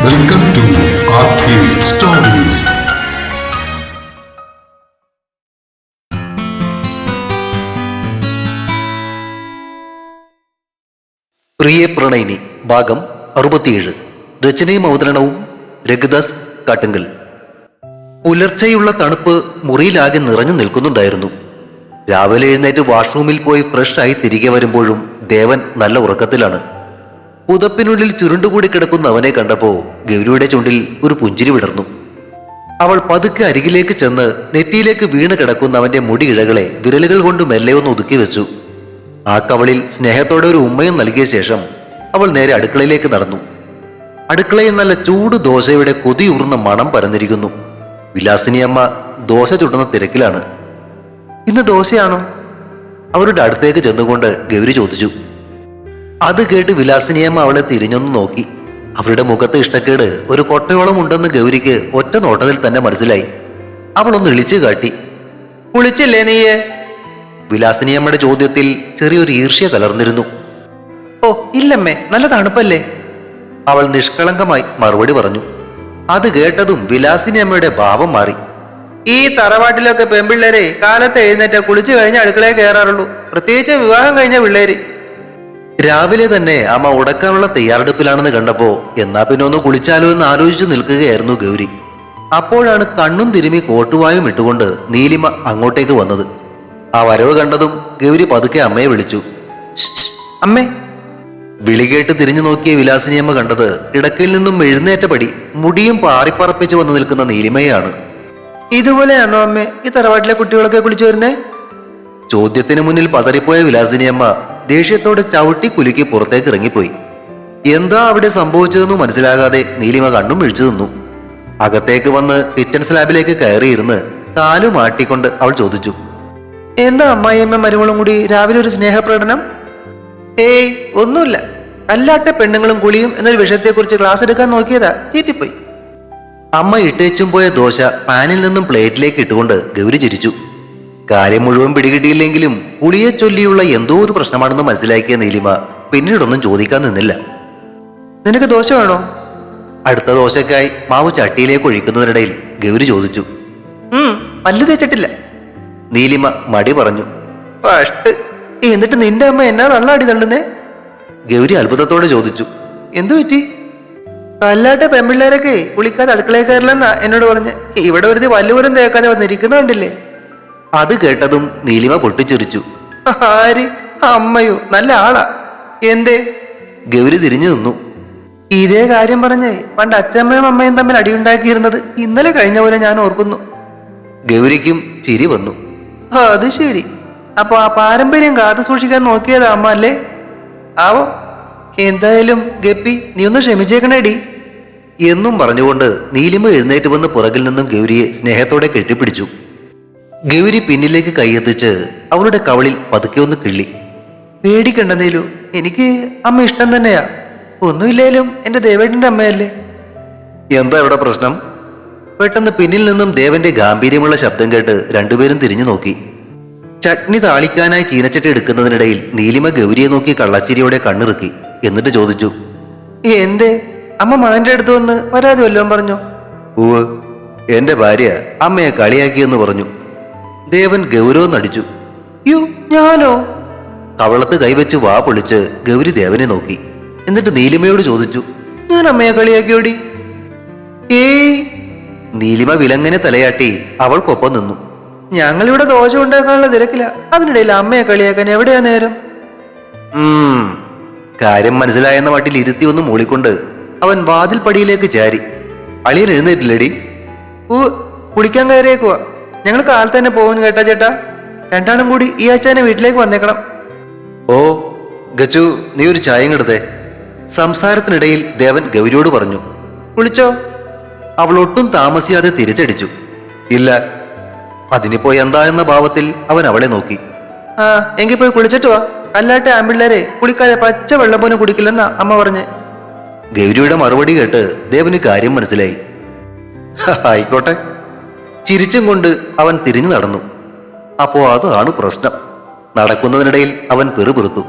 Welcome to RK's Stories. പ്രിയ പ്രണയിനി ഭാഗം 67. രചനയും അവതരണവും രഘുദാസ് കാട്ടുങ്കൽ. പുലർച്ചെയുള്ള തണുപ്പ് മുറിയിലാകെ നിറഞ്ഞു നിൽക്കുന്നുണ്ടായിരുന്നു. രാവിലെ എഴുന്നേറ്റ് വാഷ്റൂമിൽ പോയി ഫ്രഷ് ആയി തിരികെ വരുമ്പോഴും ദേവൻ നല്ല ഉറക്കത്തിലാണ്. പുതപ്പിനുള്ളിൽ ചുരുണ്ടുകൂടി കിടക്കുന്ന അവനെ കണ്ടപ്പോ ഗൗരിയുടെ ചുണ്ടിൽ ഒരു പുഞ്ചിരി വിടർന്നു. അവൾ പതുക്കെ അരികിലേക്ക് ചെന്ന് നെറ്റിയിലേക്ക് വീണ് കിടക്കുന്ന അവന്റെ മുടി ഇഴകളെ വിരലുകൾ കൊണ്ട് മെല്ലെ ഒന്ന് ഒതുക്കി വെച്ചു. ആ കവളിൽ സ്നേഹത്തോടെ ഒരു ഉമ്മയും നൽകിയ ശേഷം അവൾ നേരെ അടുക്കളയിലേക്ക് നടന്നു. അടുക്കളയിൽ നല്ല ചൂട് ദോശയുടെ കൊതിയൂർന്ന മണം പരന്നിരിക്കുന്നു. വിലാസിനി അമ്മ ദോശ ചുടുന്ന തിരക്കിലാണ്. ഇന്ന് ദോശയാണോ? അവരുടെ അടുത്തേക്ക് ചെന്നുകൊണ്ട് ഗൗരി ചോദിച്ചു. അത് കേട്ട് വിലാസിനിയമ്മ അവളെ തിരിഞ്ഞൊന്ന് നോക്കി. അവരുടെ മുഖത്ത് ഇഷ്ടക്കേട് ഒരു കൊട്ടയോളം ഉണ്ടെന്ന് ഗൗരിക്ക് ഒറ്റ നോട്ടത്തിൽ തന്നെ മനസ്സിലായി. അവളൊന്ന് ഇളിച്ചു കാട്ടി. കുളിച്ചില്ലേ നീയെ? വിലാസിനിയമ്മയുടെ ചോദ്യത്തിൽ ചെറിയൊരു ഈർഷ്യ കലർന്നിരുന്നു. ഓ ഇല്ലമ്മേ, നല്ല തണുപ്പല്ലേ, അവൾ നിഷ്കളങ്കമായി മറുപടി പറഞ്ഞു. അത് കേട്ടതും വിലാസിനിയമ്മയുടെ ഭാവം മാറി. ഈ തറവാട്ടിലൊക്കെ പെൺപിള്ളേരെ കാലത്ത് എഴുന്നേറ്റ് കുളിച്ചു കഴിഞ്ഞ് അടുക്കളയിൽ കയറാറുള്ളൂ, പ്രത്യേകിച്ച് വിവാഹം കഴിഞ്ഞ പിള്ളേര്. രാവിലെ തന്നെ അമ്മ ഉടക്കാനുള്ള തയ്യാറെടുപ്പിലാണെന്ന് കണ്ടപ്പോ എന്നാ പിന്നെ ഒന്ന് കുളിച്ചാലോ എന്ന് ആലോചിച്ചു നിൽക്കുകയായിരുന്നു ഗൗരി. അപ്പോഴാണ് കണ്ണും തിരുമി കോട്ടുവായും ഇട്ടുകൊണ്ട് നീലിമ അങ്ങോട്ടേക്ക് വന്നത്. ആ വരവ് കണ്ടതും ഗൗരി പതുക്കെ അമ്മയെ വിളിച്ചു. അമ്മേ. വിളി കേട്ട് തിരിഞ്ഞു നോക്കിയ വിലാസിനിയമ്മ കണ്ടത് കിടക്കയിൽ നിന്നും എഴുന്നേറ്റപടി മുടിയും പാറിപ്പറപ്പിച്ച് വന്നു നിൽക്കുന്ന നീലിമയാണ്. ഇതുപോലെയാണോ അമ്മേ ഈ തറവാട്ടിലെ കുട്ടികളൊക്കെ കുളിച്ചു വരുന്നേ? ചോദ്യത്തിന് മുന്നിൽ പതറിപ്പോയ വിലാസിനിയമ്മ ദേഷ്യത്തോടെ ചവിട്ടി കുലുക്കി പുറത്തേക്ക് ഇറങ്ങിപ്പോയി. എന്താ അവിടെ സംഭവിച്ചതെന്ന് മനസ്സിലാകാതെ നീലിമ കണ്ണും വിളിച്ചു നിന്നു. അകത്തേക്ക് വന്ന് കിച്ചൺ സ്ലാബിലേക്ക് കയറിയിരുന്ന് കാലുമാട്ടിക്കൊണ്ട് അവൾ ചോദിച്ചു. എന്താ അമ്മായിയമ്മ മരുമകളും കൂടി രാവിലെ ഒരു സ്നേഹപ്രകടനം? ഏയ് ഒന്നുമില്ല, അല്ലാത്ത പെണ്ണുങ്ങളും കുളിയും എന്നൊരു വിഷയത്തെക്കുറിച്ച് ക്ലാസ് എടുക്കാൻ നോക്കിയതാ, ചീറ്റിപ്പോയി. അമ്മ ഇട്ടേച്ചും പോയ ദോശ പാനിൽ നിന്നും പ്ലേറ്റിലേക്ക് ഇട്ടുകൊണ്ട് ഗൗരി ചിരിച്ചു. കാര്യം മുഴുവൻ പിടികിട്ടിയില്ലെങ്കിലും പുളിയെ ചൊല്ലിയുള്ള എന്തോ ഒരു പ്രശ്നമാണെന്ന് മനസ്സിലാക്കിയ നീലിമ പിന്നീടൊന്നും ചോദിക്കാൻ നിന്നില്ല. നിനക്ക് ദോശ വേണോ? അടുത്ത ദോശക്കായി മാവ് ചട്ടിയിലേക്ക് ഒഴിക്കുന്നതിനിടയിൽ ഗൗരി ചോദിച്ചു. പല്ല് തേച്ചിട്ടില്ല, നീലിമ മടി പറഞ്ഞു. ഫസ്റ്റ് എന്നിട്ട് നിന്റെ അമ്മ എന്നാ നള്ളാടി തള്ളുന്നേ? ഗൗരി അത്ഭുതത്തോടെ ചോദിച്ചു. എന്തു പറ്റി? കല്ലാട്ടെ പെൺപിള്ളേരൊക്കെ കുളിക്കാതെ അടുക്കളയിൽ കയറില്ലെന്നാ എന്നോട് പറഞ്ഞ്. ഇവിടെ ഒരു വല്ലുപോലും തേക്കാതെ വന്നിരിക്കുന്ന കണ്ടില്ലേ? അത് കേട്ടതും നീലിമ പൊട്ടിച്ചിരിച്ചു. ആര്? അമ്മയോ? നല്ല ആളാ. എന്തേ? ഗൗരി തിരിഞ്ഞു നിന്നു. ഇതേ കാര്യം പറഞ്ഞേ പണ്ട് അച്ഛമ്മയും അമ്മയും തമ്മിൽ അടിയുണ്ടാക്കിയിരുന്നത് ഇന്നലെ കഴിഞ്ഞ പോലെ ഞാൻ ഓർക്കുന്നു. ഗൗരിക്കും ചിരി വന്നു. അത് ശരി, അപ്പൊ ആ പാരമ്പര്യം കാത്തു സൂക്ഷിക്കാൻ നോക്കിയതാ അമ്മ അല്ലേ? ആവോ. എന്തായാലും ഗപ്പി നീ ഒന്ന് ക്ഷമിച്ചേക്കണേടി എന്നും പറഞ്ഞുകൊണ്ട് നീലിമ എഴുന്നേറ്റ് വന്ന് പുറകിൽ നിന്നും ഗൗരിയെ സ്നേഹത്തോടെ കെട്ടിപ്പിടിച്ചു. ഗൗരി പിന്നിലേക്ക് കൈയെത്തിച്ച് അവളുടെ കവളിൽ പതുക്കെ ഒന്ന് കിള്ളി. പേടിക്കണ്ടെന്നേലു, എനിക്ക് അമ്മ ഇഷ്ടം തന്നെയാ. ഒന്നുമില്ലേലും എന്റെ ദേവേട്ടന്റെ അമ്മയല്ലേ. എന്താ ഇവിടെ പ്രശ്നം? പെട്ടെന്ന് പിന്നിൽ നിന്നും ദേവന്റെ ഗാംഭീര്യമുള്ള ശബ്ദം കേട്ട് രണ്ടുപേരും തിരിഞ്ഞു നോക്കി. ചട്നി താളിക്കാനായി ചീനച്ചട്ടി എടുക്കുന്നതിനിടയിൽ നീലിമ ഗൗരിയെ നോക്കി കള്ളച്ചിരിയോടെ കണ്ണിറുക്കി. എന്നിട്ട് ചോദിച്ചു. എന്തേ അമ്മ മകന്റെ അടുത്ത് വന്ന് പരാതി വല്ലതും പറഞ്ഞോ? ഉവ്, എന്റെ ഭാര്യ അമ്മയെ കളിയാക്കിയെന്ന് പറഞ്ഞു. ദേവൻ ഗൗരവം നടിച്ചു. യോ, ഞാനോ? കവളത്ത് കൈവച്ച് വാ പൊളിച്ച് ഗൗരി ദേവനെ നോക്കി. എന്നിട്ട് നീലിമയോട് ചോദിച്ചു. ഞാൻ അമ്മയെ കളിയാക്കിയോടി? ഏയ്. നീലിമ വിലങ്ങനെ തലയാട്ടി അവൾക്കൊപ്പം നിന്നു. ഞങ്ങളിവിടെ ദോശ ഉണ്ടാക്കാനുള്ള തിരക്കില്ല, അതിനിടയിൽ അമ്മയെ കളിയാക്കാൻ എവിടെയാ നേരം? കാര്യം മനസ്സിലായെന്ന മട്ടിൽ ഇരുത്തി ഒന്ന് മൂളിക്കൊണ്ട് അവൻ വാതിൽ പടിയിലേക്ക് ചാരി. അളിയൻ എഴുന്നേറ്റില്ലടി? കുളിക്കാൻ കയറിയേക്കുവാ. ഞങ്ങൾ കാലത്ത് തന്നെ പോകുന്നു കേട്ടാ ചേട്ടാ. രണ്ടാളും കൂടി ഈ ആഴ്ച തന്നെ വീട്ടിലേക്ക് വന്നേക്കണം. ഓ ഗച്ചു, നീ ഒരു ചായയും എടുത്തേ. സംസാരത്തിനിടയിൽ ദേവൻ ഗൗരിയോട് പറഞ്ഞു. കുളിച്ചോ? അവൾ ഒട്ടും താമസിയാതെ തിരിച്ചടിച്ചു. ഇല്ല. അതിനിപ്പോ എന്താ എന്ന ഭാവത്തിൽ അവൻ അവളെ നോക്കി. ആ എങ്കിൽ പോയി കുളിച്ചിട്ട് വാ, അല്ലാട്ടെ ആമ്പിള്ളേരെ കുളിക്കാതെ പച്ച വെള്ളം പോലും കുടിക്കില്ലെന്നാ അമ്മ പറഞ്ഞ്. ഗൗരിയുടെ മറുപടി കേട്ട് ദേവന് കാര്യം മനസ്സിലായി. ആയിക്കോട്ടെ. ചിരിച്ചും കൊണ്ട് അവൻ തിരിഞ്ഞു നടന്നു. അപ്പോ അതാണ് പ്രശ്നം. നടക്കുന്നതിനിടയിൽ അവൻ പെറുപിറുത്തു.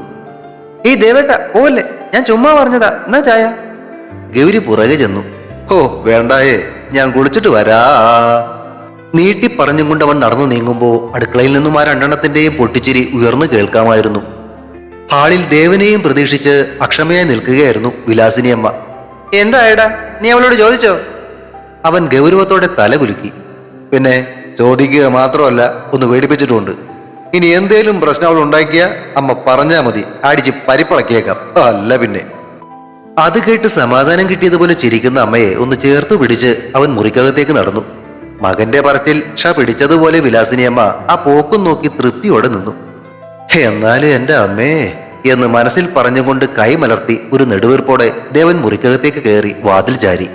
ഈ ദേവേട്ട പോവല്ലേ, ഞാൻ ചുമ്മാ പറഞ്ഞതാ, എന്നാ ചായ. ഗൗരി പുറകെ ചെന്നു. ഓ വേണ്ടായേ, ഞാൻ കുളിച്ചിട്ട് വരാ. നീട്ടി പറഞ്ഞും കൊണ്ട് അവൻ നടന്നു നീങ്ങുമ്പോ അടുക്കളയിൽ നിന്നും ആ രണ്ടെണ്ണത്തിന്റെയും പൊട്ടിച്ചിരി ഉയർന്നു കേൾക്കാമായിരുന്നു. ഹാളിൽ ദേവനെയും പ്രതീക്ഷിച്ച് അക്ഷമയായി നിൽക്കുകയായിരുന്നു വിലാസിനിയമ്മ. എന്തായടാ, നീ അവളോട് ചോദിച്ചോ? അവൻ ഗൗരവത്തോടെ തല കുലുക്കി. പിന്നെ ചോദിക്കുക മാത്രമല്ല, ഒന്ന് പേടിപ്പിച്ചിട്ടുമുണ്ട്. ഇനി എന്തേലും പ്രശ്നം അവൾ ഉണ്ടാക്കിയ അമ്മ പറഞ്ഞാ മതി, അടിച്ച് പരിപ്പളക്കിയേക്കാം. അല്ല പിന്നെ. അത് കേട്ട് സമാധാനം കിട്ടിയതുപോലെ ചിരിക്കുന്ന അമ്മയെ ഒന്ന് ചേർത്ത് പിടിച്ച് അവൻ മുറിക്കകത്തേക്ക് നടന്നു. മകന്റെ പറച്ചിൽ പിടിച്ചതുപോലെ വിലാസിനിയമ്മ ആ പോക്കും നോക്കി തൃപ്തിയോടെ നിന്നു. എന്നാലും എന്റെ അമ്മേ എന്ന് മനസ്സിൽ പറഞ്ഞുകൊണ്ട് കൈമലർത്തി ഒരു നെടുവീർപ്പോടെ ദേവൻ മുറിക്കകത്തേക്ക് കയറി വാതിൽ ചാരി.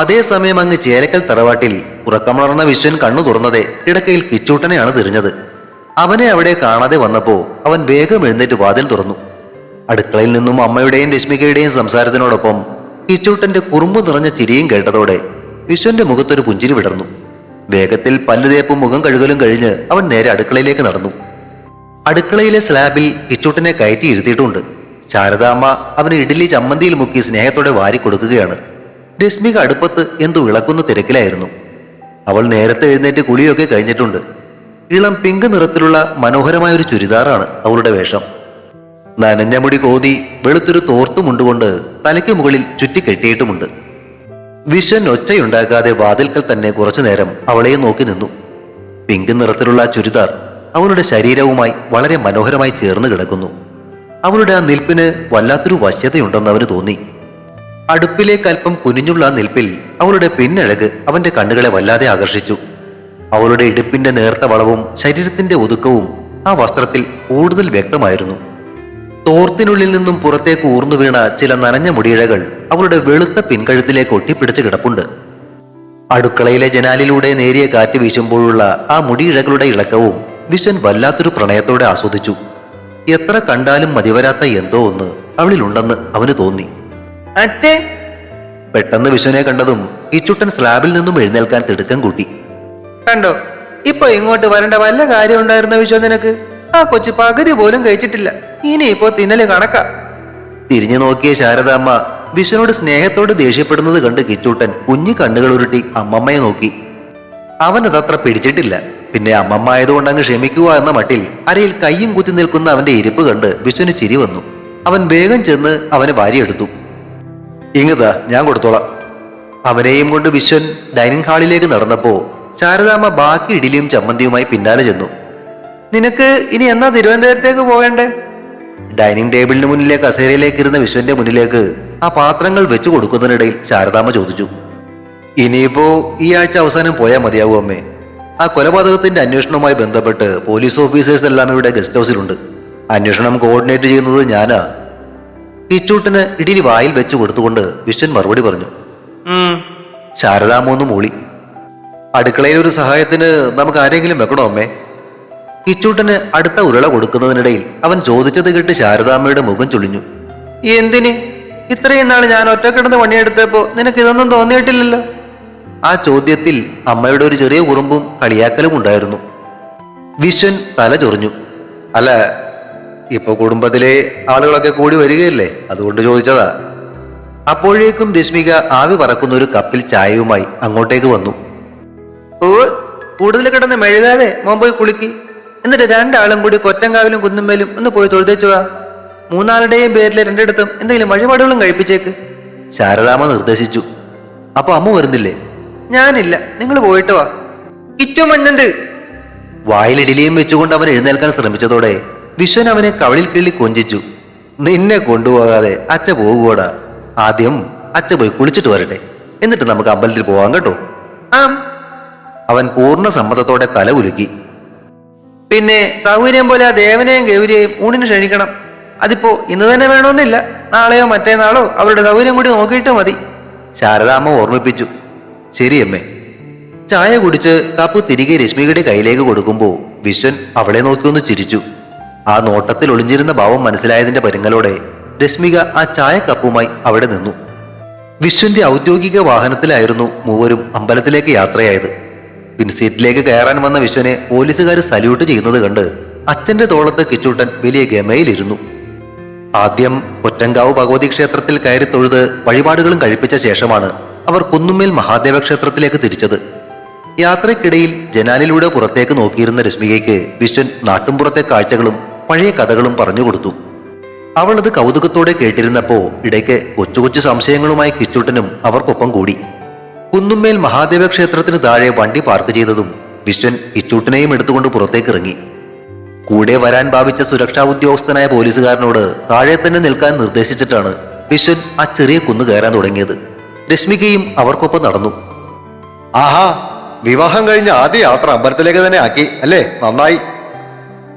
അതേസമയം അങ്ങ് ചേലക്കൽ തറവാട്ടിൽ ഉറക്കമളർന്ന വിശ്വൻ കണ്ണു തുറന്നതെ കിടക്കയിൽ കിച്ചൂട്ടനെയാണ് തിരിഞ്ഞത്. അവനെ അവിടെ കാണാതെ വന്നപ്പോ അവൻ വേഗം എഴുന്നേറ്റ് വാതിൽ തുറന്നു. അടുക്കളയിൽ നിന്നും അമ്മയുടെയും രശ്മികയുടെയും സംസാരത്തിനോടൊപ്പം കിച്ചൂട്ടന്റെ കുറുമ്പ് നിറഞ്ഞ ചിരിയും കേട്ടതോടെ വിശ്വന്റെ മുഖത്തൊരു പുഞ്ചിരി വിടർന്നു. വേഗത്തിൽ പല്ലുതേപ്പും മുഖം കഴുകലും കഴിഞ്ഞ് അവൻ നേരെ അടുക്കളയിലേക്ക് നടന്നു. അടുക്കളയിലെ സ്ലാബിൽ കിച്ചൂട്ടനെ കയറ്റി ഇരുത്തിയിട്ടുണ്ട്. ശാരദാമ്മ അവന് ഇഡ്ഡലി ചമ്മന്തിയിൽ മുക്കി സ്നേഹത്തോടെ വാരി കൊടുക്കുകയാണ്. രശ്മിക അടുപ്പത്ത് എന്തോ ഇളക്കുന്ന തിരക്കിലായിരുന്നു. അവൾ നേരത്തെ എഴുന്നേറ്റ് കുളിയൊക്കെ കഴിഞ്ഞിട്ടുണ്ട്. ഇളം പിങ്ക് നിറത്തിലുള്ള മനോഹരമായൊരു ചുരിദാറാണ് അവളുടെ വേഷം. നനഞ്ഞ മുടി കോതി വെളുത്തൊരു തോർത്തുമുണ്ടുകൊണ്ട് തലയ്ക്ക് മുകളിൽ ചുറ്റിക്കെട്ടിയിട്ടുമുണ്ട്. വിശ്വൻ ഒച്ചയുണ്ടാക്കാതെ വാതിൽക്കൽ തന്നെ കുറച്ചു നേരം അവളെ നോക്കി നിന്നു. പിങ്ക് നിറത്തിലുള്ള ചുരിദാർ അവളുടെ ശരീരവുമായി വളരെ മനോഹരമായി ചേർന്ന് കിടക്കുന്നു. അവളുടെ ആ നിൽപ്പിന് വല്ലാത്തൊരു വശ്യതയുണ്ടെന്ന് അവന് തോന്നി. അടുപ്പിലേക്ക് അല്പം കുനിഞ്ഞുള്ള ആ നിൽപ്പിൽ അവളുടെ പിന്നഴക് അവന്റെ കണ്ണുകളെ വല്ലാതെ ആകർഷിച്ചു. അവളുടെ ഇടുപ്പിന്റെ നേർത്ത വളവും ശരീരത്തിന്റെ ഒതുക്കവും ആ വസ്ത്രത്തിൽ കൂടുതൽ വ്യക്തമായിരുന്നു. തോർത്തിനുള്ളിൽ നിന്നും പുറത്തേക്ക് ഊർന്നു വീണ ചില നനഞ്ഞ മുടിയിഴകൾ അവളുടെ വെളുത്ത പിൻകഴുത്തിലേക്ക് ഒട്ടിപ്പിടിച്ച് കിടപ്പുണ്ട്. അടുക്കളയിലെ ജനാലിലൂടെ നേരിയ കാറ്റ് വീശുമ്പോഴുള്ള ആ മുടിയിഴകളുടെ ഇളക്കവും വിശ്വൻ വല്ലാത്തൊരു പ്രണയത്തോടെ ആസ്വദിച്ചു. എത്ര കണ്ടാലും മതിവരാത്ത എന്തോ ഒന്ന് അവളിലുണ്ടെന്ന് അവന് തോന്നി. അച്ഛേ! പെട്ടെന്ന് വിശ്വനെ കണ്ടതും കിച്ചുട്ടൻ സ്ലാബിൽ നിന്നും എഴുന്നേൽക്കാൻ തിടുക്കം കൂട്ടി. കണ്ടോ, ഇപ്പൊ ഇങ്ങോട്ട് വരേണ്ട വല്ല കാര്യം ഉണ്ടായിരുന്ന വിശ്വ നിനക്ക്? ആ കൊച്ചു പകുതി പോലും കഴിച്ചിട്ടില്ല, ഇനിയിപ്പോ തിന്നല് കണക്കാ. തിരിഞ്ഞു നോക്കിയ ശാരദാമ്മ വിശ്വനോട് സ്നേഹത്തോട് ദേഷ്യപ്പെടുന്നത് കണ്ട് കിച്ചൂട്ടൻ കുഞ്ഞു കണ്ണുകൾ ഉരുട്ടി അമ്മമ്മയെ നോക്കി. അവനതത്ര പിടിച്ചിട്ടില്ല. പിന്നെ അമ്മമ്മ ആയതുകൊണ്ട് അങ്ങ് ക്ഷമിക്കുക എന്ന മട്ടിൽ അരയിൽ കയ്യും കുത്തി നിൽക്കുന്ന അവന്റെ ഇരിപ്പ് കണ്ട് വിശ്വന് ചിരി വന്നു. അവൻ വേഗം ചെന്ന് അവനെ വാരിയെടുത്തു. ഇങ്ങതാ, ഞാൻ കൊടുത്തോളാം. അവനെയും കൊണ്ട് വിശ്വൻ ഡൈനിങ് ഹാളിലേക്ക് നടന്നപ്പോ ശാരദാമ്മ ബാക്കി ഇഡലിയും ചമ്മന്തിയുമായി പിന്നാലെ ചെന്നു. നിനക്ക് ഇനി എന്നാ തിരുവനന്തപുരത്തേക്ക് പോകണ്ടേ? ഡൈനിങ് ടേബിളിന് മുന്നിലെ കസേരയിലേക്ക് ഇരുന്ന വിശ്വന്റെ മുന്നിലേക്ക് ആ പാത്രങ്ങൾ വെച്ചു കൊടുക്കുന്നതിനിടയിൽ ശാരദാമ്മ ചോദിച്ചു. ഇനിയിപ്പോ ഈ ആഴ്ച അവസാനം പോയാൽ മതിയാവും അമ്മേ. ആ കൊലപാതകത്തിന്റെ അന്വേഷണവുമായി ബന്ധപ്പെട്ട് പോലീസ് ഓഫീസേഴ്സ് എല്ലാം ഇവിടെ ഗസ്റ്റ് ഹൗസിലുണ്ട്. അന്വേഷണം കോർഡിനേറ്റ് ചെയ്യുന്നത് ഞാനാ. കിച്ചൂട്ടിന് ഇഡലി വായിൽ വെച്ചു കൊടുത്തുകൊണ്ട് വിശ്വൻ മറുപടി പറഞ്ഞു. ശാരദാമ്മ ഒന്ന് മൂളി. അടുക്കളയിൽ ഒരു സഹായത്തിന് നമുക്ക് ആരെങ്കിലും വെക്കണോ അമ്മേ? കിച്ചൂട്ടന് അടുത്ത ഉരുള കൊടുക്കുന്നതിനിടയിൽ അവൻ ചോദിച്ചത് കേട്ട് ശാരദാമ്മയുടെ മുഖം ചുളിഞ്ഞു. എന്തിന്? ഇത്രയും നാൾ ഞാൻ ഒറ്റക്കിടന്ന് പണിയെടുത്തപ്പോ നിനക്ക് ഇതൊന്നും തോന്നിയിട്ടില്ലല്ലോ. ആ ചോദ്യത്തിൽ അമ്മയുടെ ഒരു ചെറിയ കുറുമ്പും കളിയാക്കലും ഉണ്ടായിരുന്നു. വിശ്വൻ തല ചൊറിഞ്ഞു. അല്ല, ഇപ്പൊ കുടുംബത്തിലെ ആളുകളൊക്കെ കൂടി വരികയല്ലേ, അതുകൊണ്ട് ചോദിച്ചതാ. അപ്പോഴേക്കും രശ്മിക ആവി പറക്കുന്ന ഒരു കപ്പിൽ ചായയുമായി അങ്ങോട്ടേക്ക് വന്നു. ഓ, കൂടുതൽ കിടന്ന് മെഴുകാതെ മോൻ പോയി കുളിക്ക്. എന്നിട്ട് രണ്ടാളും കൂടി കൊറ്റങ്കാവിലും കുന്നുമ്മേലും ഒന്ന് പോയി തൊഴുതേച്ചുവാ. മൂന്നാളുടെയും പേരിൽ രണ്ടിടത്തും എന്തെങ്കിലും വഴിപാടുകളും കഴിപ്പിച്ചേക്ക്, ശാരദാമ്മ നിർദ്ദേശിച്ചു. അപ്പൊ അമ്മ വരുന്നില്ലേ? ഞാനില്ല, നിങ്ങൾ പോയിട്ട് വാ. കിച്ചു മഞ്ഞണ്ട്. വായിൽ ഇഡലിയും വെച്ചുകൊണ്ട് അവൻ എഴുന്നേൽക്കാൻ ശ്രമിച്ചതോടെ വിശ്വൻ അവനെ കവളിൽ കിള്ളി കൊഞ്ചിച്ചു. നിന്നെ കൊണ്ടുപോകാതെ അച്ഛ പോകുകൂടാ. ആദ്യം അച്ഛ പോയി കുളിച്ചിട്ട് വരട്ടെ, എന്നിട്ട് നമുക്ക് അമ്പലത്തിൽ പോവാം കേട്ടോ. അവൻ പൂർണ്ണ സമ്മതത്തോടെ തല കുലുക്കി. പിന്നെ സൗകര്യം പോലെ ആ ദേവനെയും ഗൗരിയെയും ഊണിന് ക്ഷണിക്കണം. അതിപ്പോ ഇന്ന് തന്നെ വേണമെന്നില്ല, നാളെയോ മറ്റേനാളോ അവരുടെ സൗകര്യം കൂടി നോക്കിയിട്ട് മതി, ശാരദാമ്മ ഓർമ്മിപ്പിച്ചു. ശരിയമ്മേ. ചായ കുടിച്ച് കപ്പ് തിരികെ രശ്മികയുടെ കയ്യിലേക്ക് കൊടുക്കുമ്പോ വിശ്വൻ അവളെ നോക്കിയൊന്ന് ചിരിച്ചു. ആ നോട്ടത്തിൽ ഒളിഞ്ഞിരുന്ന ഭാവം മനസ്സിലായതിന്റെ പരുങ്ങലോടെ രശ്മിക ആ ചായ കപ്പുമായി അവിടെ നിന്നു. വിശ്വന്റെ ഔദ്യോഗിക വാഹനത്തിലായിരുന്നു മൂവരും അമ്പലത്തിലേക്ക് യാത്രയായത്. പിൻസീറ്റിലേക്ക് കയറാൻ വന്ന വിശ്വനെ പോലീസുകാർ സല്യൂട്ട് ചെയ്യുന്നത് കണ്ട് അച്ഛന്റെ തോളത്ത് കിച്ചൂട്ടൻ വലിയ ഗമയിലിരുന്നു. ആദ്യം കൊറ്റങ്കാവ് ഭഗവതി ക്ഷേത്രത്തിൽ കയറി തൊഴുത് വഴിപാടുകളും കഴിപ്പിച്ച ശേഷമാണ് അവർ കുന്നുമ്മേൽ മഹാദേവ ക്ഷേത്രത്തിലേക്ക് തിരിച്ചത്. യാത്രയ്ക്കിടയിൽ ജനാലിലൂടെ പുറത്തേക്ക് നോക്കിയിരുന്ന രശ്മികയ്ക്ക് വിശ്വൻ നാട്ടുംപുറത്തെ കാഴ്ചകളും പഴയ കഥകളും പറഞ്ഞുകൊടുത്തു. അവൾ അത് കൗതുകത്തോടെ കേട്ടിരുന്നപ്പോ ഇടയ്ക്ക് കൊച്ചു കൊച്ചു സംശയങ്ങളുമായി കിച്ചൂട്ടനും അവർക്കൊപ്പം കൂടി. കുന്നുമ്മേൽ മഹാദേവ ക്ഷേത്രത്തിന് താഴെ വണ്ടി പാർക്ക് ചെയ്തതും വിശ്വൻ കിച്ചൂട്ടനെയും എടുത്തുകൊണ്ട് പുറത്തേക്ക് ഇറങ്ങി. കൂടെ വരാൻ ഭാവിച്ച സുരക്ഷാ ഉദ്യോഗസ്ഥനായ പോലീസുകാരനോട് താഴെ തന്നെ നിൽക്കാൻ നിർദ്ദേശിച്ചിട്ടാണ് വിശ്വൻ ആ ചെറിയ കുന്ന് കയറാൻ തുടങ്ങിയത്. രശ്മികയും അവർക്കൊപ്പം നടന്നു. ആഹാ, വിവാഹം കഴിഞ്ഞ ആദ്യ യാത്ര അമ്പലത്തിലേക്ക് തന്നെ ആക്കി അല്ലേ? നന്നായി.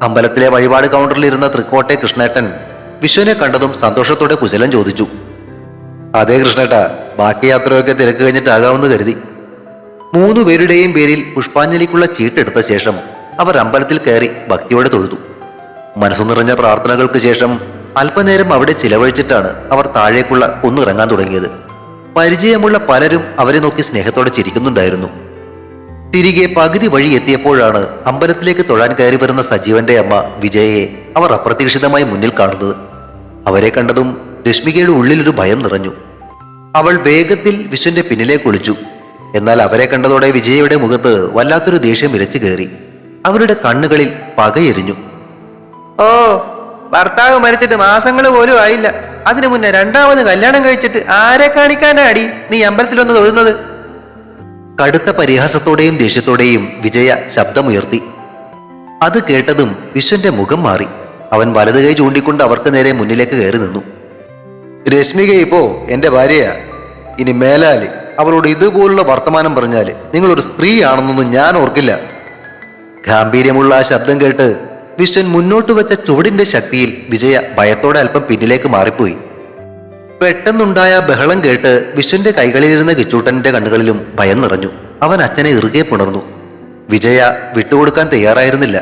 അമ്പലത്തിലെ വഴിപാട് കൗണ്ടറിൽ ഇരുന്ന തൃക്കോട്ടെ കൃഷ്ണേട്ടൻ വിശ്വനെ കണ്ടതും സന്തോഷത്തോടെ കുശലം ചോദിച്ചു. അതേ കൃഷ്ണേട്ടാ, ബാക്കി യാത്രയൊക്കെ തിരക്ക് കഴിഞ്ഞിട്ടാകാമെന്ന് കരുതി. 3 പേരുടെയും പേരിൽ പുഷ്പാഞ്ജലിക്കുള്ള ചീട്ടെടുത്ത ശേഷം അവർ അമ്പലത്തിൽ കയറി ഭക്തിയോടെ തൊഴുതു. മനസ്സു നിറഞ്ഞ പ്രാർത്ഥനകൾക്ക് ശേഷം അല്പനേരം അവിടെ ചിലവഴിച്ചിട്ടാണ് അവർ താഴേക്കുള്ള കുന്നിറങ്ങാൻ തുടങ്ങിയത്. പരിചയമുള്ള പലരും അവരെ നോക്കി സ്നേഹത്തോടെ ചിരിക്കുന്നുണ്ടായിരുന്നു. തിരികെ പകുതി വഴി എത്തിയപ്പോഴാണ് അമ്പലത്തിലേക്ക് തൊഴാൻ കയറി വരുന്ന സജീവന്റെ അമ്മ വിജയയെ അവർ അപ്രതീക്ഷിതമായി മുന്നിൽ കാണുന്നത്. അവരെ കണ്ടതും രശ്മികയുടെ ഉള്ളിലൊരു ഭയം നിറഞ്ഞു. അവൾ വേഗത്തിൽ വിശ്വന്റെ പിന്നിലേക്ക് ഒളിച്ചു. എന്നാൽ അവരെ കണ്ടതോടെ വിജയയുടെ മുഖത്ത് വല്ലാത്തൊരു ദേഷ്യം ഇരച്ചു കയറി. അവരുടെ കണ്ണുകളിൽ പകയെരിഞ്ഞു. ഓ, ഭർത്താവ് മരിച്ചിട്ട് മാസങ്ങൾ പോലും ആയില്ല, അതിനു മുന്നേ രണ്ടാമത് കല്യാണം കഴിച്ചിട്ട് ആരെ കാണിക്കാനാടി നീ അമ്പലത്തിലൊന്ന് തൊഴുന്നത്? കടുത്ത പരിഹാസത്തോടെയും ദേഷ്യത്തോടെയും വിജയ ശബ്ദമുയർത്തി. അത് കേട്ടതും വിശ്വന്റെ മുഖം മാറി. അവൻ വലത് കൈ ചൂണ്ടിക്കൊണ്ട് അവർക്ക് നേരെ മുന്നിലേക്ക് കയറി നിന്നു. രശ്മിക ഇപ്പോ എന്റെ ഭാര്യയാ. ഇനി മേലാല് അവളോട് ഇതുപോലുള്ള വർത്തമാനം പറഞ്ഞാല് നിങ്ങളൊരു സ്ത്രീയാണെന്നൊന്നും ഞാൻ ഓർക്കില്ല. ഗാംഭീര്യമുള്ള ആ ശബ്ദം കേട്ട് വിശ്വൻ മുന്നോട്ട് വെച്ച ചുവടിന്റെ ശക്തിയിൽ വിജയ ഭയത്തോടെ അല്പം പിന്നിലേക്ക് മാറിപ്പോയി. പെട്ടെന്നുണ്ടായ ബഹളം കേട്ട് വിശ്വന്റെ കൈകളിലിരുന്ന കിച്ചൂട്ടന്റെ കണ്ണുകളിലും ഭയം നിറഞ്ഞു. അവൻ അച്ഛനെ ഇറുകെ പുണർന്നു. വിജയ വിട്ടുകൊടുക്കാൻ തയ്യാറായിരുന്നില്ല.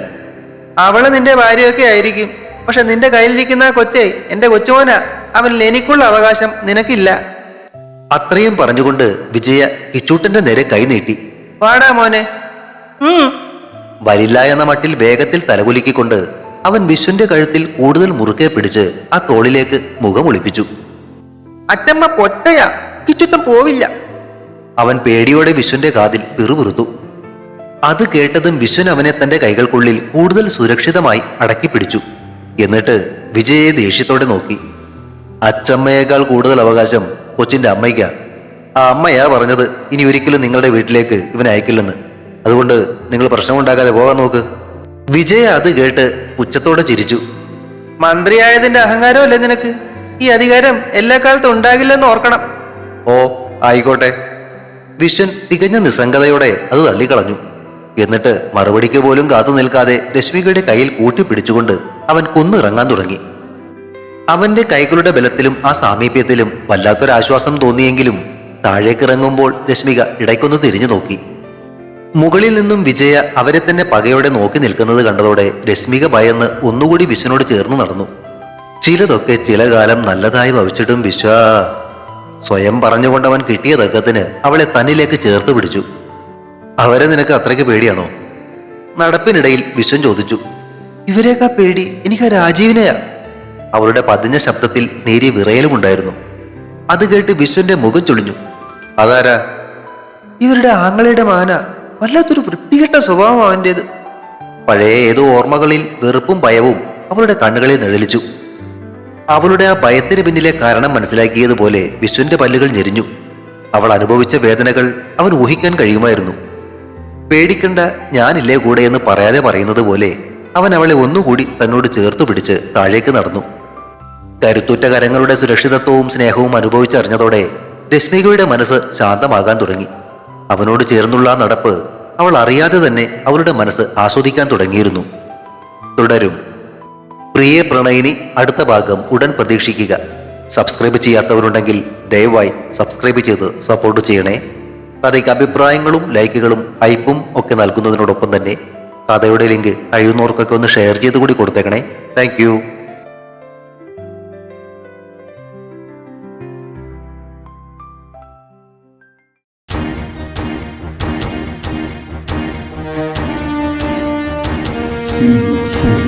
അവള് നിന്റെ ഭാര്യയൊക്കെ ആയിരിക്കും, പക്ഷെ നിന്റെ കയ്യിലിരിക്കുന്ന കൊച്ചേ എന്റെ കൊച്ചുമോനാ. അവനിൽ എനിക്കുള്ള അവകാശം നിനക്കില്ല. അത്രയും പറഞ്ഞുകൊണ്ട് വിജയ കിച്ചൂട്ടന്റെ നേരെ കൈ നീട്ടി. വാടാ മോനെ. വരില്ല എന്ന മട്ടിൽ വേഗത്തിൽ തലകുലുക്കിക്കൊണ്ട് അവൻ വിശ്വന്റെ കഴുത്തിൽ കൂടുതൽ മുറുക്കെ പിടിച്ച് ആ തോളിലേക്ക് മുഖമൊളിപ്പിച്ചു. അച്ചമ്മ പൊട്ടയാ, കിച്ചുത്തം പോവില്ല. അവൻ പേടിയോടെ വിശ്വന്റെ കാതിൽ പിറുപിറുത്തു. അത് കേട്ടതും വിശ്വൻ അവനെ തന്റെ കൈകൾക്കുള്ളിൽ കൂടുതൽ സുരക്ഷിതമായി അടക്കി പിടിച്ചു. എന്നിട്ട് വിജയെ ദേഷ്യത്തോടെ നോക്കി. അച്ചമ്മയേക്കാൾ കൂടുതൽ അവകാശം കൊച്ചിന്റെ അമ്മയ്ക്കാ. ആ അമ്മയാ പറഞ്ഞത് ഇനി ഒരിക്കലും നിങ്ങളുടെ വീട്ടിലേക്ക് ഇവനെ അയക്കില്ലെന്ന്. അതുകൊണ്ട് നിങ്ങൾ പ്രശ്നമുണ്ടാക്കാതെ പോകാൻ നോക്ക്. വിജയ അത് കേട്ട് പുച്ഛത്തോടെ ചിരിച്ചു. മന്ത്രിയായതിന്റെ അഹങ്കാരമല്ലേ നിനക്ക്? ഈ അധികാരം എല്ലാ കാലത്തും ഉണ്ടാകില്ലെന്ന് ഓർക്കണം. ഓ, ആയിക്കോട്ടെ. വിശ്വൻ തികഞ്ഞ നിസ്സംഗതയോടെ അത് തള്ളിക്കളഞ്ഞു. എന്നിട്ട് മറുപടിക്ക് പോലും കാത്തു നിൽക്കാതെ രശ്മികയുടെ കയ്യിൽ കൂട്ടിപ്പിടിച്ചുകൊണ്ട് അവൻ കുന്നിറങ്ങാൻ തുടങ്ങി. അവന്റെ കൈകളുടെ ബലത്തിലും ആ സാമീപ്യത്തിലും വല്ലാത്തൊരാശ്വാസം തോന്നിയെങ്കിലും താഴേക്കിറങ്ങുമ്പോൾ രശ്മിക ഇടയ്ക്കൊന്ന് തിരിഞ്ഞു നോക്കി. മുകളിൽ നിന്നും വിജയ അവരെ തന്നെ പകയോടെ നോക്കി നിൽക്കുന്നത് കണ്ടതോടെ രശ്മിക ഭയന്ന് ഒന്നുകൂടി വിശ്വനോട് ചേർന്ന് നടന്നു. ചിലതൊക്കെ ചില കാലം നല്ലതായി ഭവിച്ചിട്ടും സ്വയം പറഞ്ഞുകൊണ്ട് അവൻ കിട്ടിയ തക്കത്തിന് അവളെ തന്നിലേക്ക് ചേർത്ത് പിടിച്ചു. അവരെ നിനക്ക് അത്രയ്ക്ക് പേടിയാണോ? നടപ്പിനിടയിൽ വിശ്വൻ ചോദിച്ചു. ഇവരെയൊക്കെ പേടി എനിക്ക് രാജീവിനെയാ. അവളുടെ പതിഞ്ഞ ശബ്ദത്തിൽ നേരിയ വിറയലുമുണ്ടായിരുന്നു. അത് കേട്ട് വിശ്വന്റെ മുഖം ചുളിഞ്ഞു. അതാരാ? ഇവരുടെ ആങ്ങളയുടെ മാന. വല്ലാത്തൊരു വൃത്തികെട്ട സ്വഭാവം അവൻ്റേത്. പഴയ ഏതോ ഓർമ്മകളിൽ വെറുപ്പും ഭയവും അവളുടെ കണ്ണുകളിൽ നിഴലിച്ചു. അവളുടെ ആ ഭയത്തിന് പിന്നിലെ കാരണം മനസ്സിലാക്കിയതുപോലെ വിശ്വന്റെ പല്ലുകൾ ഞെരിഞ്ഞു. അവൾ അനുഭവിച്ച വേദനകൾ അവൻ ഊഹിക്കാൻ കഴിയുമായിരുന്നു. പേടിക്കണ്ട, ഞാനില്ലേ കൂടെ എന്ന് പറയാതെ പറയുന്നത് പോലെ അവൻ അവളെ ഒന്നുകൂടി തന്നോട് ചേർത്തു പിടിച്ച് താഴേക്ക് നടന്നു. കരുത്തുറ്റ കരങ്ങളുടെ സുരക്ഷിതത്വവും സ്നേഹവും അനുഭവിച്ചറിഞ്ഞതോടെ രശ്മികയുടെ മനസ്സ് ശാന്തമാകാൻ തുടങ്ങി. അവനോട് ചേർന്നുള്ള ആ നടപ്പ് അവൾ അറിയാതെ തന്നെ അവളുടെ മനസ്സ് ആസ്വദിക്കാൻ തുടങ്ങിയിരുന്നു. തുടരും. പ്രിയ പ്രണയിനി അടുത്ത ഭാഗം ഉടൻ പ്രതീക്ഷിക്കുക. സബ്സ്ക്രൈബ് ചെയ്യാത്തവരുണ്ടെങ്കിൽ ദയവായി സബ്സ്ക്രൈബ് ചെയ്ത് സപ്പോർട്ട് ചെയ്യണേ. കഥയ്ക്ക് അഭിപ്രായങ്ങളും ലൈക്കുകളും ഹൈപ്പും ഒക്കെ നൽകുന്നതിനോടൊപ്പം തന്നെ കഥയുടെ ലിങ്ക് കഴിയുന്നവർക്കൊക്കെ ഒന്ന് ഷെയർ ചെയ്ത് കൂടി കൊടുത്തേക്കണേ. Thank you. See you soon.